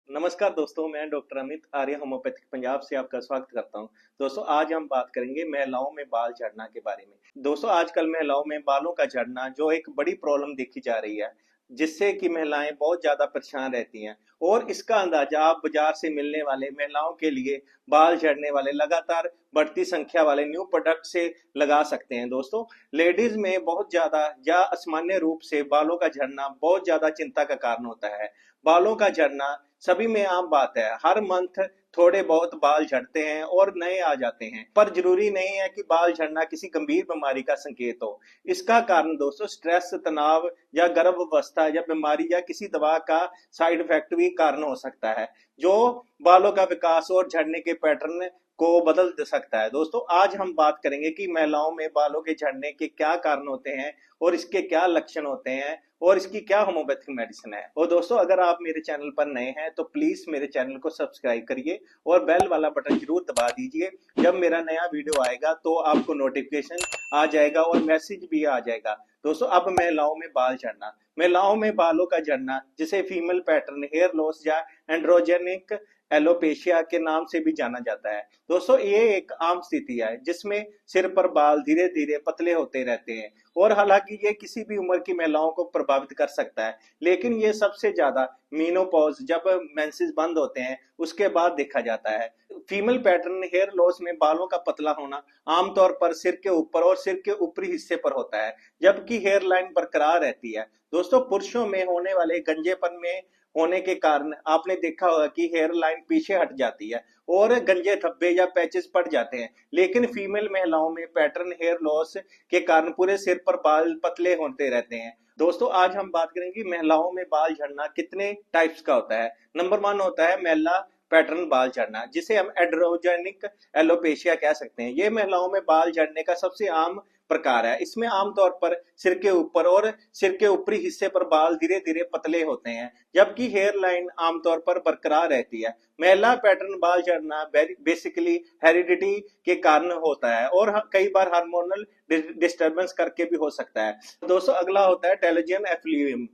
नमस्कार दोस्तों, मैं डॉक्टर अमित आर्य होम्योपैथिक पंजाब से आपका स्वागत करता हूं। दोस्तों, आज हम बात करेंगे महिलाओं में बाल झड़ना के बारे में। दोस्तों, आजकल महिलाओं में बालों का झड़ना जो एक बड़ी प्रॉब्लम देखी जा रही है, जिससे कि महिलाएं बहुत ज्यादा परेशान रहती हैं। और इसका अंदाजा आप बाजार से मिलने वाले महिलाओं के लिए बाल झड़ने वाले लगातार बढ़ती संख्या वाले न्यू प्रोडक्ट से लगा सकते हैं। दोस्तों, लेडीज में बहुत ज्यादा या असामान्य रूप से बालों का झड़ना बहुत ज्यादा चिंता का कारण होता है। बालों का झड़ना सभी में आम बात है। हर मंथ थोड़े बहुत बाल झड़ते हैं और नए आ जाते हैं, पर जरूरी नहीं है कि बाल झड़ना किसी गंभीर बीमारी का संकेत हो। इसका कारण दोस्तों स्ट्रेस, तनाव या गर्भावस्था या बीमारी या किसी दवा का साइड इफेक्ट भी कारण हो सकता है, जो बालों का विकास और झड़ने के पैटर्न को बदल दे सकता है। दोस्तों, आज हम बात करेंगे कि महिलाओं में बालों के झड़ने के क्या कारण होते हैं और इसके क्या लक्षण होते हैं और इसकी क्या होम्योपैथिक मेडिसिन है। और दोस्तों, अगर आप मेरे चैनल पर नए हैं तो प्लीज मेरे चैनल को सब्सक्राइब करिए और बेल वाला बटन जरूर दबा दीजिए। जब मेरा नया वीडियो आएगा तो आपको नोटिफिकेशन आ जाएगा और मैसेज भी आ जाएगा। दोस्तों, अब महिलाओं में बाल झड़ना। महिलाओं में बालों का झड़ना, जिसे फीमेल पैटर्न हेयर लॉस या एंड्रोजेनिक एलोपेशिया के नाम से भी जाना जाता है। दोस्तों, ये एक आम स्थिति है जिसमें सिर पर बाल धीरे धीरे पतले होते रहते हैं और हालांकि ये किसी भी उम्र की महिलाओं को प्रभावित कर सकता है, लेकिन ये सबसे ज्यादा मीनोपॉज, जब मेंसेस बंद होते हैं, उसके बाद देखा जाता है। फीमेल पैटर्न हेयर लॉस में बालों का पतला होना आमतौर पर सिर के ऊपर और सिर के ऊपरी हिस्से पर होता है, जबकि हेयर लाइन बरकरार रहती है। दोस्तों, पुरुषों में होने वाले गंजेपन में होने के कारण आपने देखा होगा कि हेयर लाइन पीछे हट जाती है और गंजे धब्बे या पैचेस पड़ जाते हैं, लेकिन फीमेल महिलाओं में पैटर्न हेयर लॉस के कारण पूरे सिर पर बाल पतले होते रहते हैं। दोस्तों, आज हम बात करेंगे महिलाओं में बाल झड़ना कितने टाइप्स का होता है। नंबर 1 होता है महिला पैटर्न बाल झड़ना, जिसे हम एड्रोजेनिक एलोपेशिया कह सकते हैं। ये महिलाओं में बाल झड़ने का सबसे आम प्रकार है। इसमें आमतौर पर सिर के ऊपर और सिर के ऊपरी हिस्से पर बाल धीरे धीरे पतले होते हैं, जबकि हेयर लाइन आमतौर पर बरकरार रहती है। महिला पैटर्न बाल झड़ना बेसिकली हेरिडिटी के कारण होता है और कई बार हार्मोनल डिस्टरबेंस करके भी हो सकता है। दोस्तों, अगला होता है टेलोजियन एफ्लुएम।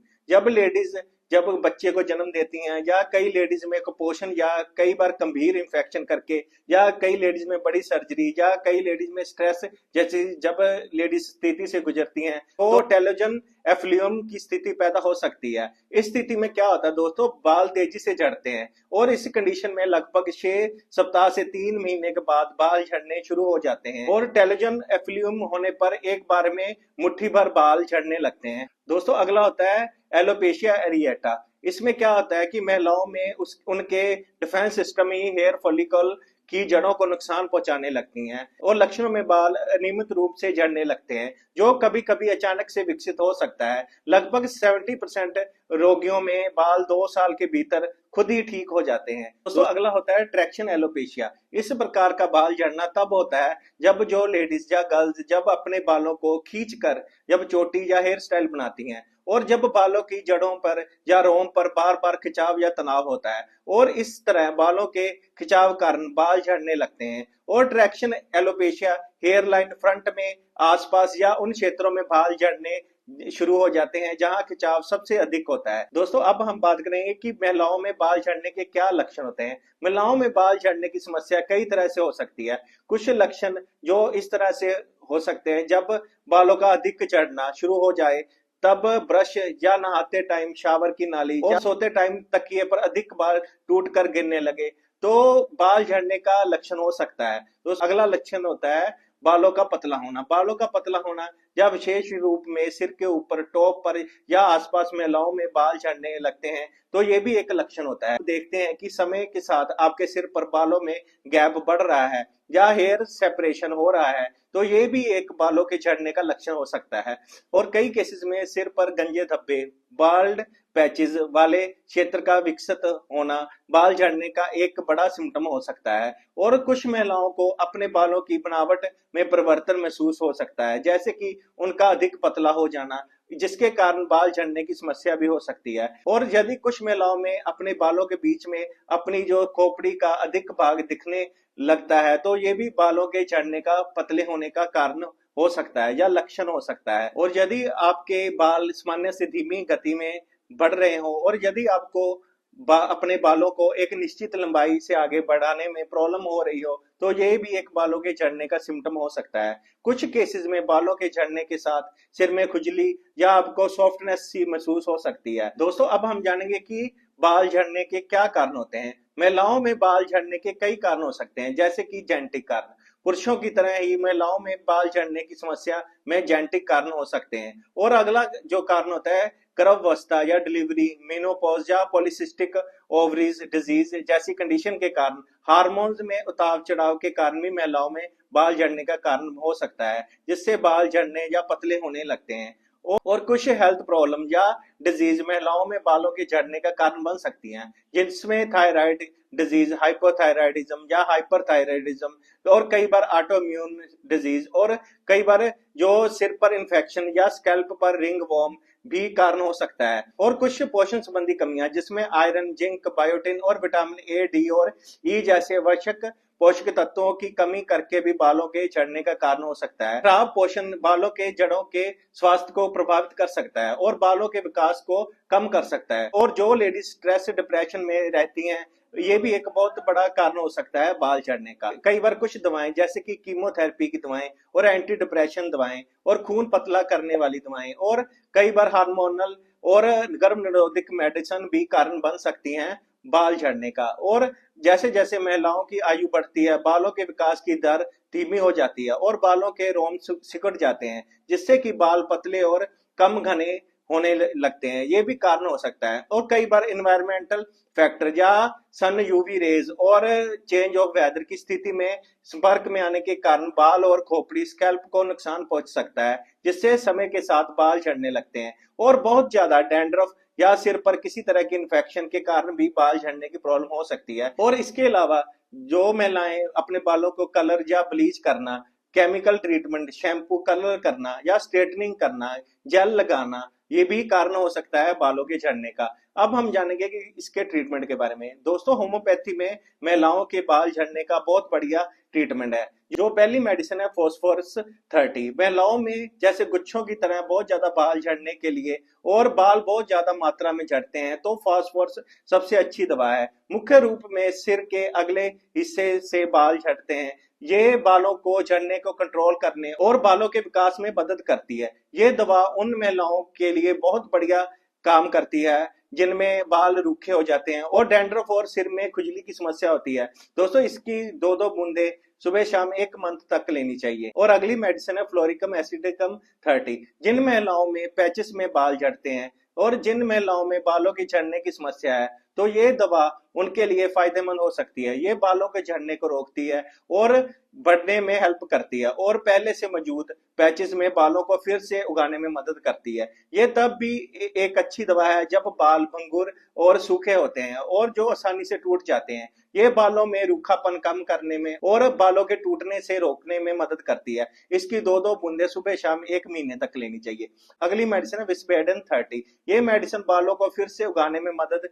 जब बच्चे को जन्म देती हैं, या कई लेडीज में कुपोषण या कई बार गंभीर इंफेक्शन करके, या कई लेडीज में बड़ी सर्जरी, या कई लेडीज में स्ट्रेस जैसे जब लेडीज स्थिति से गुजरती हैं, तो टेलोजन एफ्लुएम की स्थिति पैदा हो सकती है। इस स्थिति में क्या होता है दोस्तों, बाल तेजी से झड़ते हैं और इस कंडीशन में लगभग 6 सप्ताह से 3 महीने के बाद बाल झड़ने शुरू हो जाते हैं और टेलोजन एफ्लुएम होने पर एक बार में मुट्ठी भर बाल झड़ने लगते हैं। दोस्तों, अगला होता है एलोपेशिया एरिएटा। इसमें क्या होता है कि महिलाओं में उनके डिफेंस सिस्टम ही हेयर फॉलिकल की जड़ों को नुकसान पहुंचाने लगती हैं और लक्षणों में बाल अनियमित रूप से झड़ने लगते हैं, जो कभी कभी अचानक से विकसित हो सकता है। लगभग 70% रोगियों में बाल 2 साल के भीतर खुद ही ठीक हो जाते हैं। दोस्तों, अगला होता है ट्रैक्शन एलोपेशिया। इस प्रकार का बाल झड़ना तब होता है जब जो लेडीज या गर्ल्स जब अपने बालों को खींच कर जब चोटी या हेयर स्टाइल बनाती हैं और जब बालों की जड़ों पर या रोम पर बार बार खिंचाव या तनाव होता है और इस तरह बालों के खिंचाव कारण बाल झड़ने लगते हैं। और traction alopecia hair line front में आसपास या उन क्षेत्रों में बाल झड़ने शुरू हो जाते हैं जहां खिंचाव सबसे अधिक होता है। दोस्तों, अब हम बात करेंगे कि महिलाओं में बाल झड़ने के क्या लक्षण होते हैं। महिलाओं में बाल झड़ने की समस्या कई तरह से हो सकती है। कुछ लक्षण जो इस तरह से हो सकते हैं, जब बालों का अधिक झड़ना शुरू हो जाए, तब ब्रश या नहाते टाइम शावर की नाली और सोते टाइम तकिए पर अधिक बाल टूट कर गिरने लगे, तो बाल झड़ने का लक्षण हो सकता है। तो अगला लक्षण होता है बालों का पतला होना। बालों का पतला होना या विशेष रूप में सिर के ऊपर, टॉप पर या आसपास महिलाओं में बाल झड़ने लगते हैं, तो ये भी एक लक्षण होता है। देखते हैं कि समय के साथ आपके सिर पर बालों में गैप बढ़ रहा है या हेयर सेपरेशन हो रहा है, तो ये भी एक बालों के झड़ने का लक्षण हो सकता है। और कई केसेस में सिर पर गंजे धब्बे, बाल्ड पैचेस वाले क्षेत्र का विकसित होना बाल झड़ने का एक बड़ा सिम्टम हो सकता है। और कुछ महिलाओं को अपने बालों की बनावट में परिवर्तन महसूस हो सकता है, जैसे कि उनका अधिक पतला हो जाना, जिसके कारण बाल झड़ने की समस्या भी हो सकती है। और यदि कुछ महिलाओं में अपने बालों के बीच में अपनी जो खोपड़ी का अधिक भाग दिखने लगता है, तो ये भी बालों के झड़ने का, पतले होने का कारण हो सकता है या लक्षण हो सकता है। और यदि आपके बाल सामान्य से धीमी गति में बढ़ रहे हो और यदि आपको अपने बालों को एक निश्चित लंबाई से आगे बढ़ाने में प्रॉब्लम हो रही हो तो ये भी एक बालों के झड़ने का सिम्टम हो सकता है। कुछ केसेस में बालों के झड़ने के साथ सिर में खुजली या आपको सॉफ्टनेस सी महसूस हो सकती है। दोस्तों अब हम जानेंगे कि बाल झड़ने के क्या कारण होते हैं। महिलाओं में बाल झड़ने के कई कारण हो सकते हैं, जैसे कि जेनेटिक कारण। पुरुषों की तरह ही महिलाओं में बाल झड़ने की समस्या में जेनेटिक कारण हो सकते हैं। और अगला जो कारण होता है गर्भावस्था या डिलीवरी, मेनोपॉज या पॉलिसिस्टिक ओवरीज डिजीज जैसी कंडीशन के कारण, हार्मोन्स में उतार चढ़ाव के कारण भी महिलाओं में बाल झड़ने का कारण हो सकता है, जिससे बाल झड़ने या पतले होने लगते हैं। और कुछ हेल्थ प्रॉब्लम या डिजीज महिलाओं में बालों के झड़ने का कारण बन सकती हैं, जिसमें थायराइड डिजीज, हाइपोथायराइडिज्म या हाइपरथायराइडिज्म, और कई बार ऑटोइम्यून डिजीज, और कई बार जो सिर पर इंफेक्शन या स्कैल्प पर रिंग वॉर्म भी कारण हो सकता है। और कुछ पोषण संबंधी कमियां, जिसमें आयरन, जिंक, बायोटिन और विटामिन ए, डी और ई जैसे आवश्यक पोषक तत्वों की कमी करके भी बालों के झड़ने का कारण हो सकता है। खराब पोषण बालों के जड़ों के स्वास्थ्य को प्रभावित कर सकता है और बालों के विकास को कम कर सकता है। और जो लेडीज स्ट्रेस डिप्रेशन में रहती हैं, ये भी एक बहुत बड़ा कारण हो सकता है बाल झड़ने का। कई बार कुछ दवाएं जैसे कि कीमोथेरेपी की दवाएं और एंटी डिप्रेशन दवाएं और खून पतला करने वाली दवाएं और कई बार हार्मोनल और गर्भ निरोधक मेडिसिन भी कारण बन सकती हैं बाल झड़ने का। और जैसे जैसे महिलाओं की आयु बढ़ती है, बालों के विकास की दर धीमी हो जाती है और बालों के रोम सिकुड़ जाते हैं, जिससे कि बाल पतले और कम घने होने लगते हैं। ये भी कारण हो सकता है। और कई बार इन्वायरमेंटल फैक्टर या सन यूवी रेज और चेंज ऑफ वेदर की स्थिति में संपर्क में आने के कारण बाल और खोपड़ी, स्कैल्प को नुकसान पहुंच सकता है, जिससे समय के साथ बाल झड़ने लगते हैं। और बहुत ज्यादा डैंड्रफ या सिर पर किसी तरह की इन्फेक्शन के कारण भी बाल झड़ने की प्रॉब्लम हो सकती है। और इसके अलावा जो महिलाएं अपने बालों को कलर या ब्लीच करना, केमिकल ट्रीटमेंट, शैम्पू, कलर करना या स्ट्रेटनिंग करना, जेल लगाना, ये भी कारण हो सकता है बालों के झड़ने का। अब हम जानेंगे कि इसके ट्रीटमेंट के बारे में। दोस्तों होम्योपैथी में महिलाओं के बाल झड़ने का बहुत बढ़िया ट्रीटमेंट है। जो पहली मेडिसिन है फॉस्फोरस 30। महिलाओं में जैसे गुच्छों की तरह बहुत ज्यादा बाल झड़ने के लिए और बाल बहुत ज्यादा मात्रा में झड़ते हैं तो फास्फोरस सबसे अच्छी दवा है। मुख्य रूप में सिर के अगले हिस्से से बाल झड़ते हैं। ये बालों को झड़ने को कंट्रोल करने और बालों के विकास में मदद करती है। ये दवा उन महिलाओं के लिए बहुत बढ़िया काम करती है जिनमें बाल रूखे हो जाते हैं और डैंड्रफ और सिर में खुजली की समस्या होती है। दोस्तों इसकी 2-2 बूंदे सुबह शाम 1 मंथ तक लेनी चाहिए। और अगली मेडिसिन है फ्लोरिकम एसिडिकम 30। जिन महिलाओं में पैचेस में बाल झड़ते हैं और जिन महिलाओं में बालों की झड़ने की समस्या है तो ये दवा उनके लिए फायदेमंद हो सकती है। ये बालों के झड़ने को रोकती है और बढ़ने में हेल्प करती है और पहले से मौजूद पैचेस में बालों को फिर से उगाने में मदद करती है। ये तब भी एक अच्छी दवा है जब बाल भंगुर और सूखे होते हैं और जो आसानी से टूट जाते हैं। ये बालों में रूखापन कम करने में और बालों के टूटने से रोकने में मदद करती है। इसकी 2-2 बूंदे सुबह शाम 1 महीने तक लेनी चाहिए। अगली मेडिसिन है विस्पेडन 30। ये मेडिसिन बालों को फिर से उगाने में मदद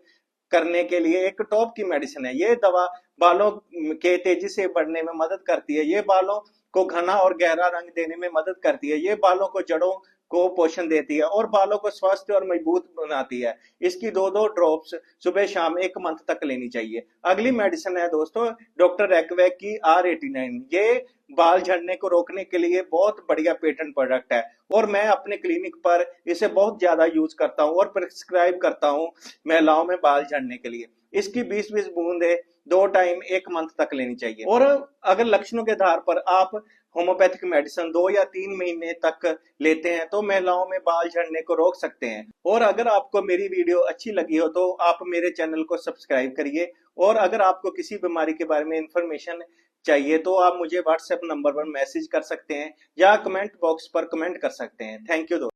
करने के लिए एक टॉप की मेडिसिन है। ये दवा बालों के तेजी से बढ़ने में मदद करती है। ये बालों को घना और गहरा रंग देने में मदद करती है। ये बालों को जड़ों को पोषण देती है और बालों को स्वस्थ और मजबूत बनाती है। इसकी 2-2 ड्रॉप्स सुबह शाम 1 मंथ तक लेनी चाहिए। अगली मेडिसिन है दोस्तों डॉक्टर रैकवैक की R89। ये बाल झड़ने को रोकने के लिए बहुत बढ़िया पेटेंट प्रोडक्ट है और मैं अपने क्लिनिक पर इसे बहुत ज्यादा यूज करता हूँ और प्रिस्क्राइब करता हूँ महिलाओं में बाल झड़ने के लिए। इसकी 20-20 बूंदे 2 टाइम 1 मंथ तक लेनी चाहिए। और अगर लक्षणों के आधार पर आप होम्योपैथिक मेडिसिन 2 या 3 महीने तक लेते हैं तो महिलाओं में बाल झड़ने को रोक सकते हैं। और अगर आपको मेरी वीडियो अच्छी लगी हो तो आप मेरे चैनल को सब्सक्राइब करिए। और अगर आपको किसी बीमारी के बारे में इंफॉर्मेशन चाहिए तो आप मुझे व्हाट्सएप नंबर पर मैसेज कर सकते हैं या कमेंट बॉक्स पर कमेंट कर सकते हैं। थैंक यू दोस्तों।